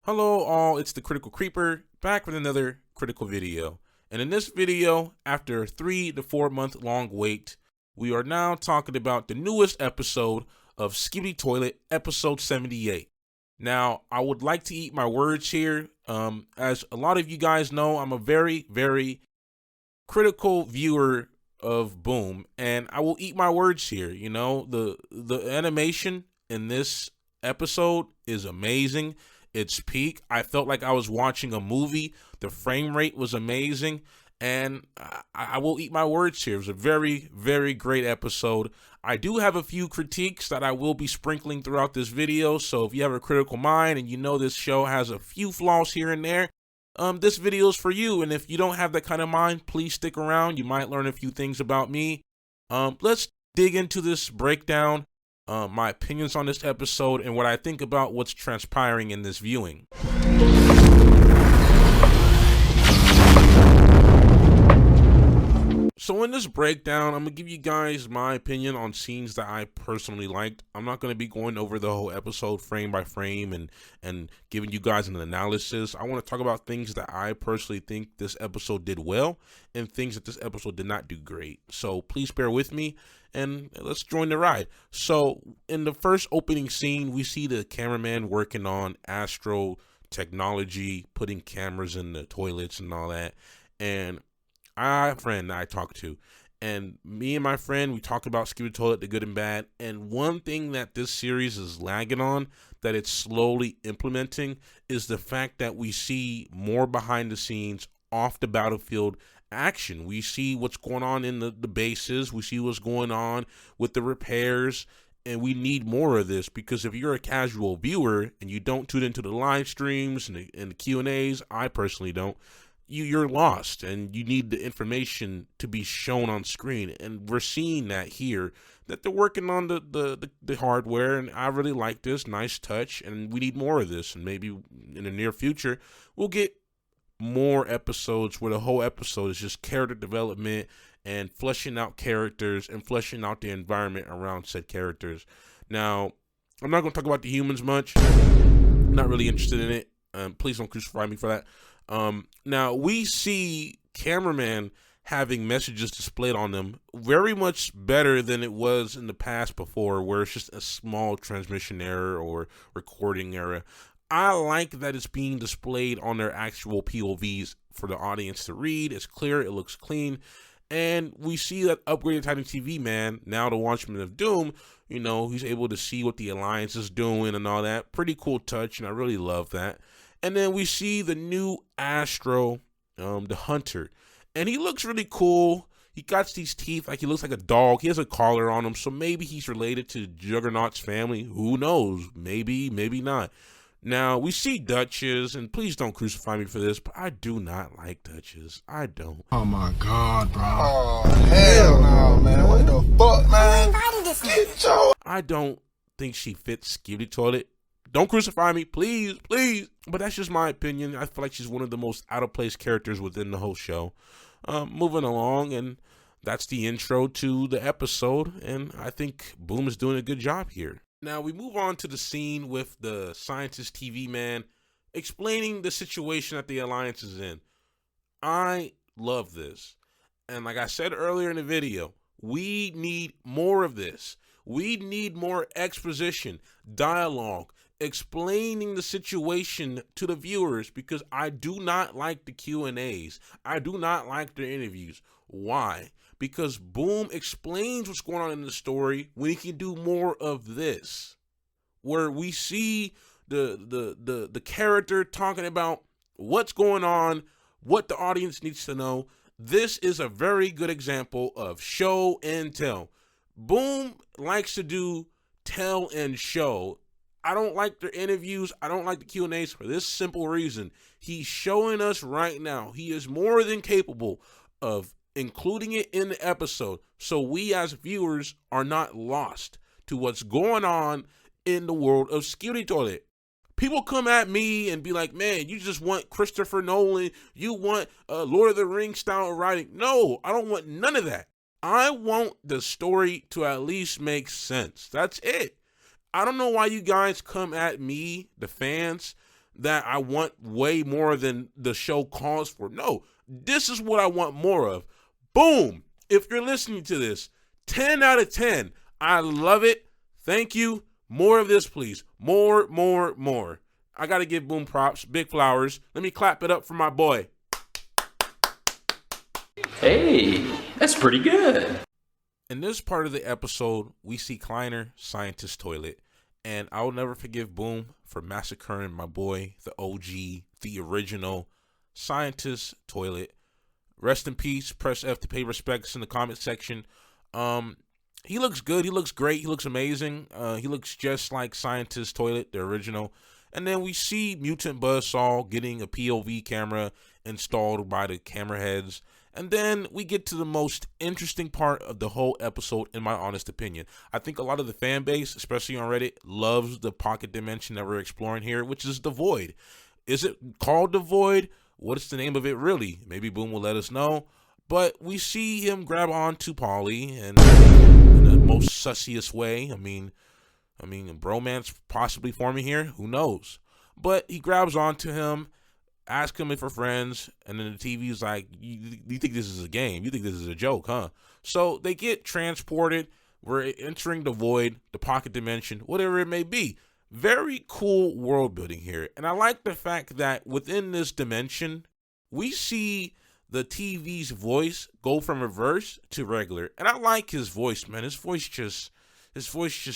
Hello all, it's the Critical Creeper, back with another critical video. And in this video, after a 3 to 4 month long wait, we are now talking about the newest episode of Skibidi Toilet, episode 78. Now, I would like to eat my words here. As a lot of you guys know, I'm a very, very critical viewer of Boom, and I will eat my words here. You know, the animation in this episode is amazing. It's peak. I felt like I was watching a movie. The frame rate was amazing, and I will eat my words here. It was a very, very great episode. I do have a few critiques that I will be sprinkling throughout this video, so if you have a critical mind and you know this show has a few flaws here and there, this video is for you. And if you don't have that kind of mind, please stick around. You might learn a few things about me. Let's dig into this breakdown. My opinions on this episode and what I think about what's transpiring in this viewing. So in this breakdown, I'm going to give you guys my opinion on scenes that I personally liked. I'm not going to be going over the whole episode frame by frame and giving you guys an analysis. I want to talk about things that I personally think this episode did well and things that this episode did not do great. So please bear with me and let's join the ride. So in the first opening scene, we see the cameraman working on astro technology, putting cameras in the toilets and all that. And I have a friend that I talked to, and me and my friend, we talked about Skibidi Toilet, the good and bad. And one thing that this series is lagging on, that it's slowly implementing, is the fact that we see more behind the scenes, off the battlefield action. We see what's going on in the bases. We see what's going on with the repairs. And we need more of this, because if you're a casual viewer and you don't tune into the live streams and the Q&As, I personally don't, you're lost, and you need the information to be shown on screen. And we're seeing that here, that they're working on the hardware, and I really like this. Nice touch, and we need more of this. And maybe in the near future we'll get more episodes where the whole episode is just character development and fleshing out characters and fleshing out the environment around said characters. Now, I'm not going to talk about the humans much. I'm not really interested in it. Please don't crucify me for that. Now we see cameraman having messages displayed on them very much better than it was in the past before, where it's just a small transmission error or recording error. I like that it's being displayed on their actual POVs for the audience to read. It's clear, it looks clean, and we see that upgraded Titan TV man, now the Watchman of Doom, you know, he's able to see what the Alliance is doing and all that. Pretty cool touch, and I really love that. And then we see the new Astro, the Hunter, and he looks really cool. He got these teeth, like he looks like a dog. He has a collar on him, so maybe he's related to Juggernaut's family. Who knows? Maybe, maybe not. Now, we see Duchess, and please don't crucify me for this, but I do not like Duchess. I don't. Oh my God, bro. Oh, hell no, man. What the fuck, man? I don't think she fits Skibidi Toilet. Don't crucify me, please, please. But that's just my opinion. I feel like she's one of the most out-of-place characters within the whole show. Moving along, and that's the intro to the episode, and I think Boom is doing a good job here. Now, we move on to the scene with the scientist TV man explaining the situation that the Alliance is in. I love this. And like I said earlier in the video, we need more of this. We need more exposition, dialogue, explaining the situation to the viewers, because I do not like the Q&As. I do not like the interviews. Why? Because Boom explains what's going on in the story when he can do more of this, where we see the character talking about what's going on, what the audience needs to know. This is a very good example of show and tell. Boom likes to do tell and show. I don't like their interviews. I don't like the Q&As for this simple reason. He's showing us right now he is more than capable of including it in the episode, so we as viewers are not lost to what's going on in the world of Skibidi Toilet. People come at me and be like, man, you just want Christopher Nolan, you want Lord of the Rings style writing. No, I don't want none of that. I want the story to at least make sense. That's it. I don't know why you guys come at me, the fans, that I want way more than the show calls for. No, this is what I want more of. Boom. If you're listening to this, 10 out of 10. I love it. Thank you. More of this, please. More, more, more. I got to give Boom props. Big flowers. Let me clap it up for my boy. Hey, that's pretty good. In this part of the episode, we see Kleiner, Scientist Toilet, and I'll never forgive Boom for massacring my boy, the OG, the original Scientist Toilet. Rest in peace. Press F to pay respects in the comment section. He looks good. He looks great. He looks amazing. He looks just like Scientist Toilet, the original. And then we see Mutant Buzzsaw getting a POV camera installed by the camera heads. And then we get to the most interesting part of the whole episode, in my honest opinion. I think a lot of the fan base, especially on Reddit, loves the pocket dimension that we're exploring here, which is the Void. Is it called the Void? What's the name of it really? Maybe Boom will let us know. But we see him grab onto Polly and in the most sussiest way. I mean, a bromance possibly forming here. Who knows? But he grabs onto him, asks him if we're friends, and then the TV's like, you think this is a game? You think this is a joke, huh? So they get transported. We're entering the Void, the pocket dimension, whatever it may be. Very cool world building here. And I like the fact that within this dimension, we see the TV's voice go from reverse to regular. And I like his voice, man. His voice just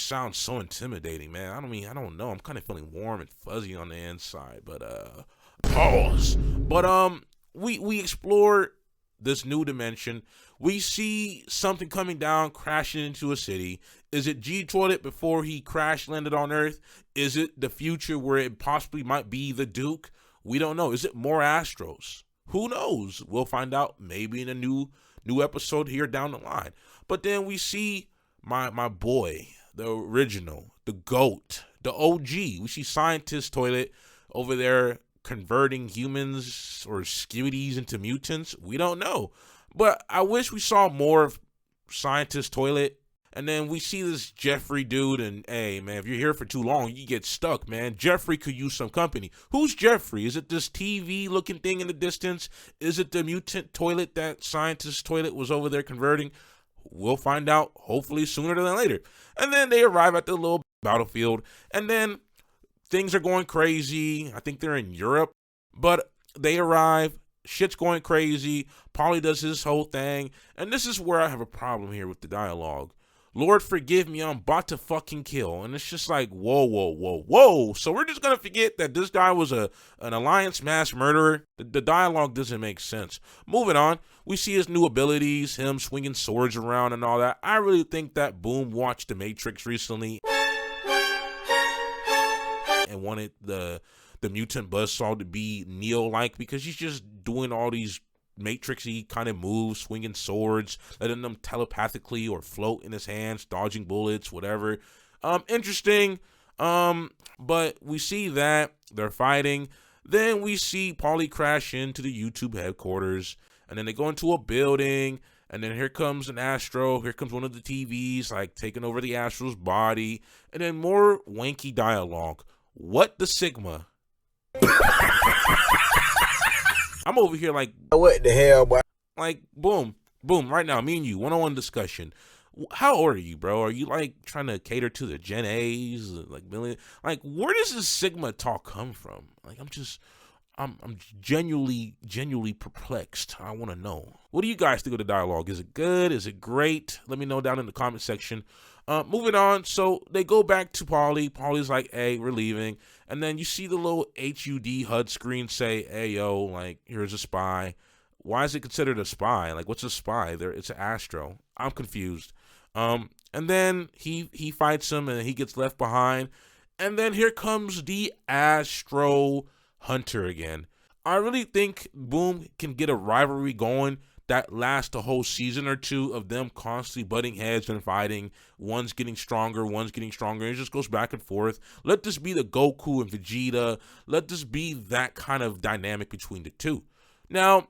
sounds so intimidating, man. I don't know. I'm kind of feeling warm and fuzzy on the inside, but pause. But we explore this new dimension. We see something coming down, crashing into a city. Is it G-Toilet before he crash landed on Earth? Is it the future where it possibly might be the Duke? We don't know. Is it more Astros? Who knows? We'll find out maybe in a new episode here down the line. But then we see my boy, the original, the GOAT, the OG. We see Scientist Toilet over there converting humans or skibidis into mutants. We don't know. But I wish we saw more of Scientist Toilet. And then we see this Jeffrey dude, and hey, man, if you're here for too long, you get stuck, man. Jeffrey could use some company. Who's Jeffrey? Is it this TV-looking thing in the distance? Is it the mutant toilet that Scientist Toilet was over there converting? We'll find out, hopefully, sooner than later. And then they arrive at the little battlefield, and then things are going crazy. I think they're in Europe, but they arrive. Shit's going crazy. Polly does his whole thing, and this is where I have a problem here with the dialogue. Lord, forgive me, I'm about to fucking kill. And it's just like, whoa, whoa, whoa, whoa. So we're just going to forget that this guy was an Alliance mass murderer. The dialogue doesn't make sense. Moving on, we see his new abilities, him swinging swords around and all that. I really think that Boom watched The Matrix recently and wanted the mutant buzzsaw to be Neo-like, because he's just doing all these Matrixy kind of moves, swinging swords, letting them telepathically or float in his hands, dodging bullets, whatever. Interesting. But we see that they're fighting. Then we see Polly crash into the YouTube headquarters, and then they go into a building, and then here comes an Astro. Here comes one of the TVs, like taking over the Astro's body, and then more wanky dialogue. What the Sigma? I'm over here like, what the hell, boy? Like, boom, right now, me and you, one-on-one discussion. How old are you, bro? Are you, like, trying to cater to the Gen A's? Like, where does this Sigma talk come from? Like, I'm genuinely perplexed. I want to know. What do you guys think of the dialogue? Is it good? Is it great? Let me know down in the comment section. Moving on, so they go back to Polly. Polly's like, hey, we're leaving. And then you see the little HUD HUD screen say, hey, yo, like, here's a spy. Why is it considered a spy? Like, what's a spy? It's an Astro. I'm confused. And then he fights him, and he gets left behind. And then here comes the Astro Hunter again. I really think Boom can get a rivalry going that lasts a whole season or two of them constantly butting heads and fighting. One's getting stronger. It just goes back and forth. Let this be the Goku and Vegeta. Let this be that kind of dynamic between the two. Now,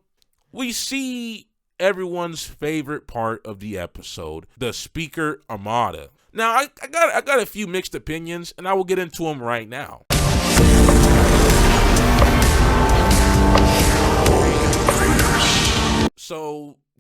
we see everyone's favorite part of the episode, the speaker Armada. Now, I got a few mixed opinions, and I will get into them right now.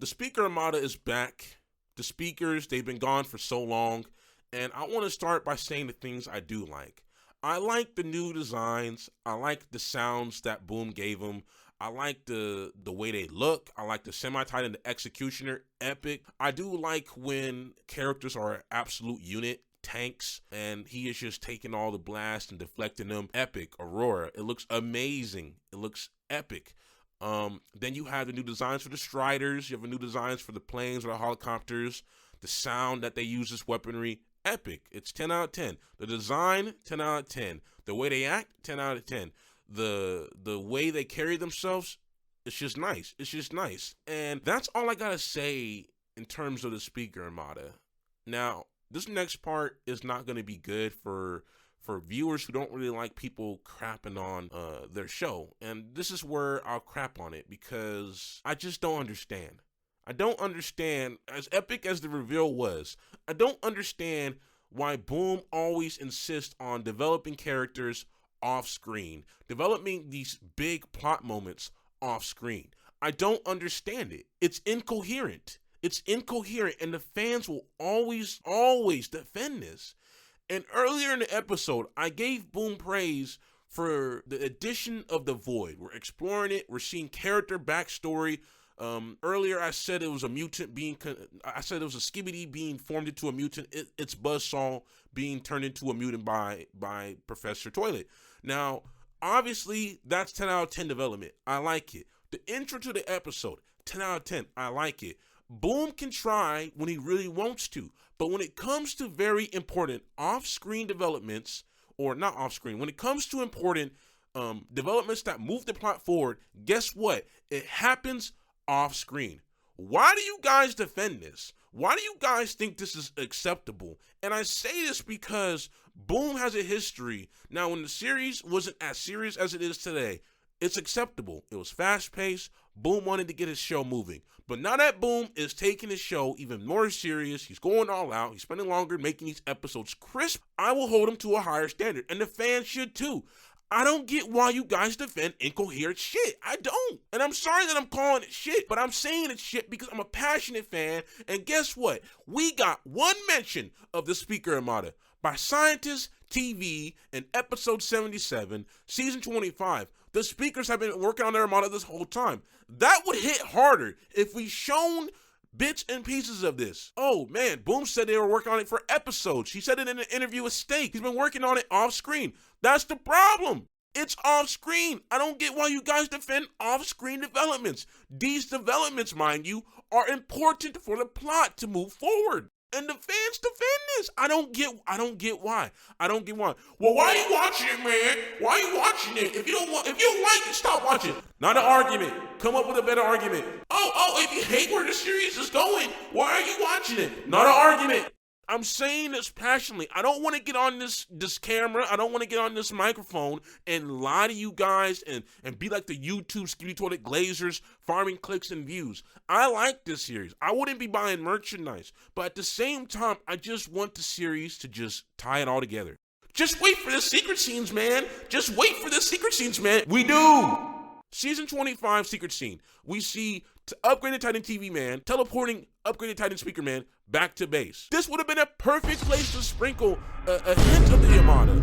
Speaker Armada is back. The speakers, they've been gone for so long. And I want to start by saying the things I do like. I like the new designs. I like the sounds that Boom gave them. I like the way they look. I like the Semi-Titan, the Executioner, epic. I do like when characters are an absolute unit, tanks, and he is just taking all the blasts and deflecting them. Epic. Aurora, it looks amazing. It looks epic. Then you have the new designs for the Striders. You have the new designs for the planes or the helicopters. The sound that they use as weaponry, epic. It's 10 out of 10. The design, 10 out of 10. The way they act, 10 out of 10. The way they carry themselves, it's just nice. It's just nice. And that's all I gotta say in terms of the Speaker Armada. Now, this next part is not gonna be good for viewers who don't really like people crapping on their show. And this is where I'll crap on it because I just don't understand. I don't understand, as epic as the reveal was, I don't understand why Boom always insists on developing characters off screen, developing these big plot moments off screen. I don't understand it. It's incoherent. It's incoherent, and the fans will always defend this. And earlier in the episode, I gave Boom praise for the addition of the Void. We're exploring it. We're seeing character backstory. Earlier I said it was a mutant being, I said it was a Skibidi being formed into a mutant. It's Buzzsaw being turned into a mutant by Professor Toilet. Now, obviously, that's 10 out of 10 development. I like it. The intro to the episode, 10 out of 10. I like it. Boom can try when he really wants to, but when it comes to very important off-screen developments, or not off-screen, when it comes to important developments that move the plot forward, guess what? It happens off screen. Why do you guys defend this? Why do you guys think this is acceptable? And I say this because Boom has a history. Now, when the series wasn't as serious as it is today, it's acceptable. It was fast-paced. Boom wanted to get his show moving. But now that Boom is taking his show even more serious, he's going all out, he's spending longer making these episodes crisp, I will hold him to a higher standard. And the fans should too. I don't get why you guys defend incoherent shit. I don't. And I'm sorry that I'm calling it shit, but I'm saying it's shit because I'm a passionate fan. And guess what? We got one mention of the Speaker Armada by Scientist TV in episode 77, season 25. The speakers have been working on their Armada this whole time. That would hit harder if we shown bits and pieces of this. Oh man, Boom said they were working on it for episodes. He said it in an interview with Steak. He's been working on it off screen. That's the problem. It's off screen. I don't get why you guys defend off screen developments. These developments, mind you, are important for the plot to move forward. And the fans defend this. I don't get why. I don't get why. Well, why are you watching it, man? Why are you watching it? If you don't like it, stop watching. Not an argument. Come up with a better argument. Oh, if you hate where the series is going, why are you watching it? Not an argument. I'm saying this passionately. I don't want to get on this camera. I don't want to get on this microphone and lie to you guys and be like the YouTube Skibidi Toilet Glazers farming clicks and views. I like this series. I wouldn't be buying merchandise. But at the same time, I just want the series to just tie it all together. Just wait for the secret scenes, man. Just wait for the secret scenes, man. We do. Season 25 secret scene. We see upgraded Titan TV Man teleporting upgraded Titan Speaker Man back to base. This would have been a perfect place to sprinkle a hint of the Armada,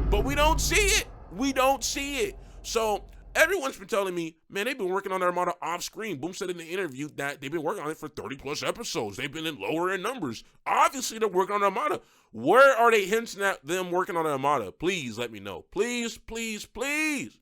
but we don't see it. We don't see it. So everyone's been telling me, man, they've been working on their Armada off screen. Boom said in the interview that they've been working on it for 30 plus episodes. They've been in lower in numbers. Obviously, they're working on Armada. Where are they hinting at them working on Armada? Please let me know. Please, please, please.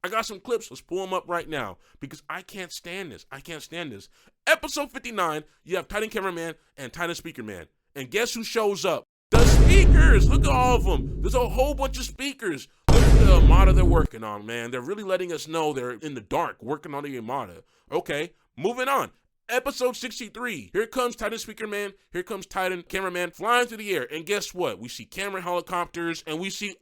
I got some clips. Let's pull them up right now because I can't stand this. I can't stand this. Episode 59, you have Titan Cameraman and Titan Speaker Man. And guess who shows up? The speakers. Look at all of them. There's a whole bunch of speakers. Look at the Armada they're working on, man. They're really letting us know they're in the dark working on the Armada. Okay, moving on. Episode 63. Here comes Titan Speaker Man. Here comes Titan Cameraman flying through the air. And guess what? We see camera helicopters and we see,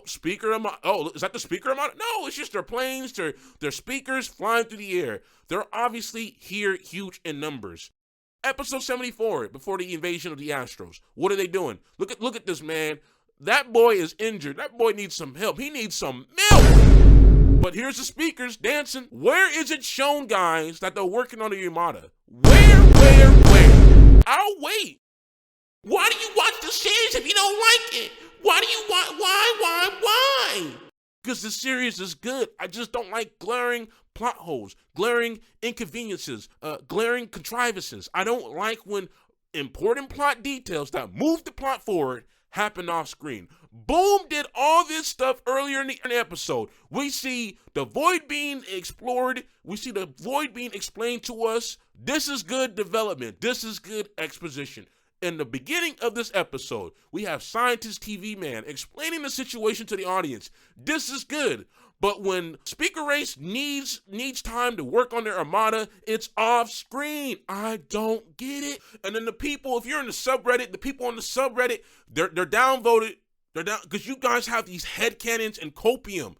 Speaker Armada. Oh, is that the Speaker Armada? No, it's just their planes, their speakers flying through the air. They're obviously here huge in numbers. Episode 74, before the invasion of the Astros. What are they doing? Look at this, man. That boy is injured. That boy needs some help. He needs some milk. But here's the speakers dancing. Where is it shown, guys, that they're working on the Armada? Where Where? I'll wait. Why do you watch the series if you don't like it? Why do you want? Why? Because the series is good. I just don't like glaring plot holes, glaring inconveniences, glaring contrivances. I don't like when important plot details that move the plot forward happen off screen. Boom did all this stuff earlier in the episode. We see the void being explored. We see the void being explained to us. This is good development. This is good exposition. In the beginning of this episode, we have Scientist TV Man explaining the situation to the audience. This is good. But when Speaker Race needs time to work on their Armada, it's off screen. I don't get it. And then the people, if you're in the subreddit, the people on the subreddit, they're downvoted. They're down because you guys have these headcanons and copium.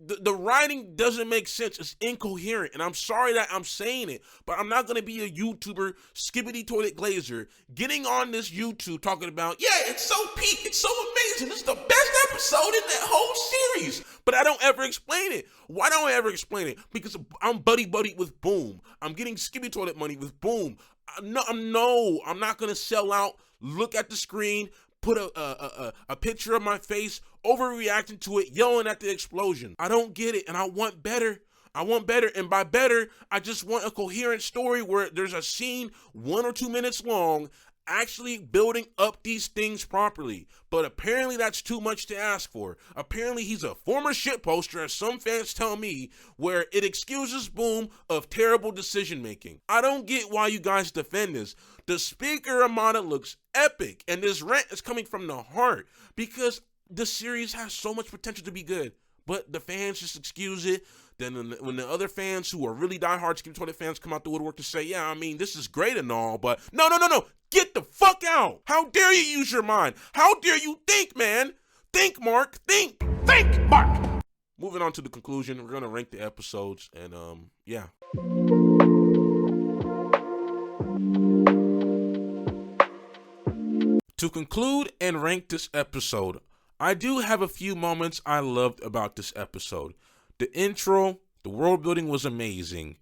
The writing doesn't make sense. It's incoherent. And I'm sorry that I'm saying it, but I'm not going to be a YouTuber, Skibidi Toilet Glazer, getting on this YouTube talking about, yeah, it's so peak. It's so amazing. It's the best episode in that whole series. But I don't ever explain it. Why don't I ever explain it? Because I'm buddy with Boom. I'm getting Skibidi Toilet money with Boom. I'm not going to sell out. Look at the screen. Put a picture of my face, overreacting to it, yelling at the explosion. I don't get it, and I want better. And by better, I just want a coherent story where there's a scene 1 or 2 minutes long, actually building up these things properly. But apparently that's too much to ask for. Apparently he's a former shitposter, as some fans tell me, where it excuses Boom of terrible decision making. I don't get why you guys defend this. The Speaker Armada looks epic, and this rant is coming from the heart because the series has so much potential to be good, but the fans just excuse it. Then when the other fans who are really diehard Skibidi Toilet fans come out the woodwork to say, yeah, I mean, this is great and all, but no, get the fuck out. How dare you use your mind? How dare you think, man? Think, Mark, think, Mark. Moving on to the conclusion, we're going to rank the episodes, and yeah. To conclude and rank this episode, I do have a few moments I loved about this episode. The intro, the world building was amazing.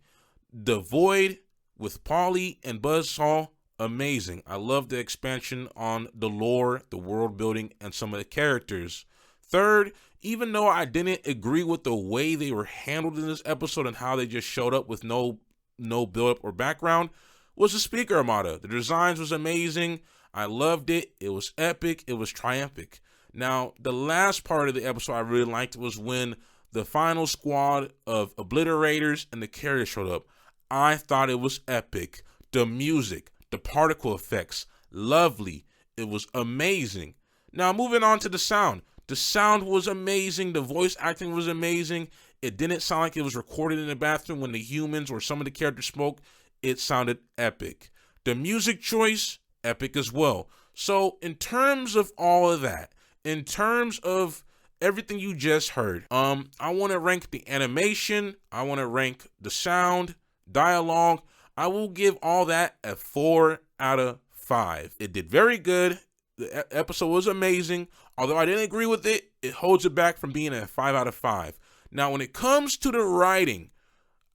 The Void with Polly and Buzzsaw, amazing. I love the expansion on the lore, the world building, and some of the characters. Third, even though I didn't agree with the way they were handled in this episode and how they just showed up with no build-up or background, was the Speaker Armada. The designs was amazing. I loved it. It was epic. It was triumphant. Now, the last part of the episode I really liked was when the final squad of obliterators and the carrier showed up. I thought it was epic. The music, the particle effects, lovely. It was amazing. Now, moving on to the sound. The sound was amazing. The voice acting was amazing. It didn't sound like it was recorded in the bathroom when the humans or some of the characters spoke. It sounded epic. The music choice, epic as well. So in terms of all of that, in terms of everything you just heard, I want to rank the animation, I want to rank the sound, dialogue. I will give all that a 4 out of 5. It did very good. The episode was amazing. Although I didn't agree with it, it holds it back from being a 5 out of 5. Now, when it comes to the writing,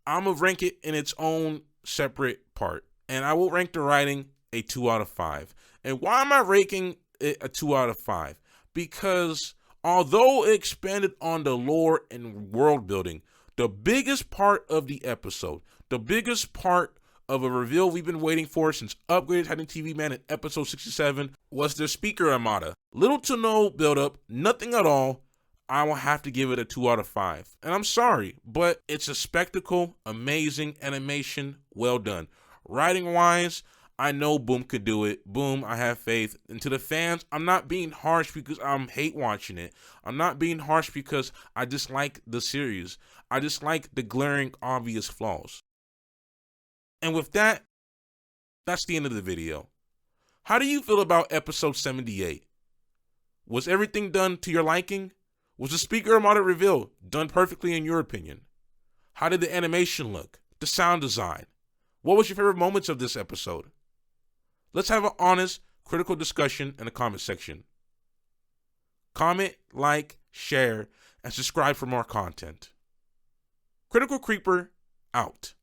I'm going to rank it in its own separate part. And I will rank the writing a 2 out of 5. And why am I ranking it a 2 out of 5? Because although it expanded on the lore and world building, the biggest part of the episode, the biggest part of a reveal we've been waiting for since Upgraded Titan TV Man in episode 67 was their Speaker Armada. Little to no build-up, nothing at all. I will have to give it a 2 out of 5. And I'm sorry, but it's a spectacle, amazing animation, well done. Writing-wise, I know Boom could do it. Boom, I have faith. And to the fans, I'm not being harsh because I'm hate watching it. I'm not being harsh because I dislike the series. I dislike the glaring, obvious flaws. And with that, that's the end of the video. How do you feel about episode 78? Was everything done to your liking? Was the Speaker Armada reveal done perfectly in your opinion? How did the animation look? The sound design? What was your favorite moments of this episode? Let's have an honest, critical discussion in the comment section. Comment, like, share, and subscribe for more content. Critical Creeper, out.